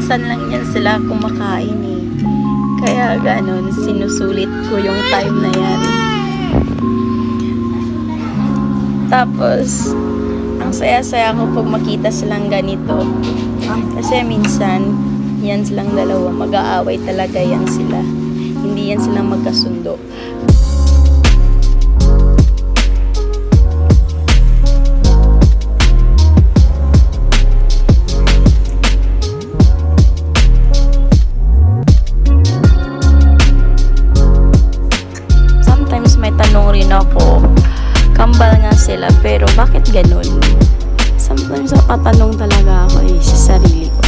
minsan lang yan sila kumakain eh. Kaya ganun, sinusulit ko yung time na yan. Tapos, ang saya-saya ko pag makita silang ganito. Kasi minsan, yan silang dalawa, mag-aaway talaga yan sila. Hindi yan silang magkasundo. Ako, kambal nga sila, pero bakit ganun? Sometimes napatanong talaga ako sa sarili ko.